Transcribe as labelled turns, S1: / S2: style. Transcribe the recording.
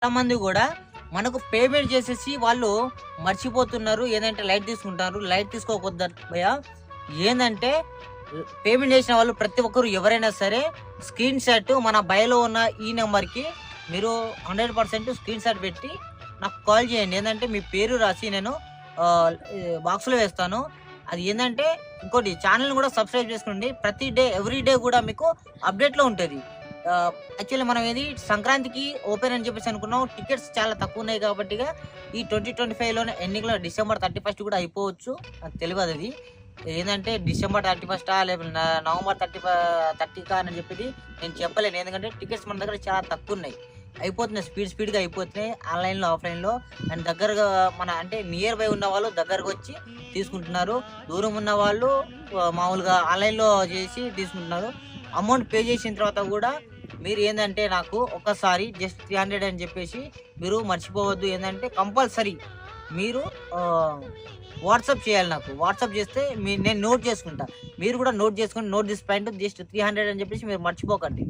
S1: చాలా మంది కూడా మనకు పేమెంట్ చేసేసి వాళ్ళు మర్చిపోతున్నారు. ఏందంటే లైట్ తీసుకుంటారు. లైట్ తీసుకోకూడదు భయ్యా. ఏందంటే పేమెంట్ చేసిన వాళ్ళు ప్రతి ఒక్కరు ఎవరైనా సరే స్క్రీన్ షాట్ మన బయోలో ఉన్న ఈ నెంబర్కి మీరు 100% స్క్రీన్ షాట్ పెట్టి నాకు కాల్ చేయండి. ఏంటంటే మీ పేరు రాసి నేను బాక్స్లో వేస్తాను. అది ఏంటంటే ఇంకోటి ఛానల్ని కూడా సబ్స్క్రైబ్ చేసుకోండి. ప్రతి డే ఎవ్రీ డే కూడా మీకు అప్డేట్లో ఉంటుంది. యాక్చువల్లీ మనం ఏది సంక్రాంతికి ఓపెన్ అని చెప్పేసి అనుకున్నాం. టికెట్స్ చాలా తక్కువ ఉన్నాయి కాబట్టి ఈ 2025లోనే ఎండింగ్లో December 31 కూడా అయిపోవచ్చు. నాకు తెలియదు అది ఏంటంటే December 31 లేకపోతే November 30 అని చెప్పేది నేను చెప్పలేను. ఎందుకంటే టికెట్స్ మన దగ్గర చాలా తక్కువ ఉన్నాయి. అయిపోతున్నాయి, స్పీడ్గా అయిపోతున్నాయి ఆన్లైన్లో ఆఫ్లైన్లో. అండ్ దగ్గరగా మన అంటే నియర్ బై ఉన్న వాళ్ళు దగ్గరకు వచ్చి తీసుకుంటున్నారు. దూరం ఉన్న వాళ్ళు మామూలుగా ఆన్లైన్లో చేసి తీసుకుంటున్నారు. అమౌంట్ పే చేసిన తర్వాత కూడా మీరు ఏంటంటే నాకు ఒక్కసారి జస్ట్ 300 అని చెప్పేసి మీరు మర్చిపోవద్దు. ఏంటంటే కంపల్సరీ మీరు వాట్సాప్ చేయాలి. నాకు వాట్సాప్ చేస్తే నేను నోట్ చేసుకుంటా. మీరు కూడా నోట్ చేసుకుని నోట్ దిస్ పాయింట్ జస్ట్ 300 అని చెప్పేసి మీరు మర్చిపోకండి.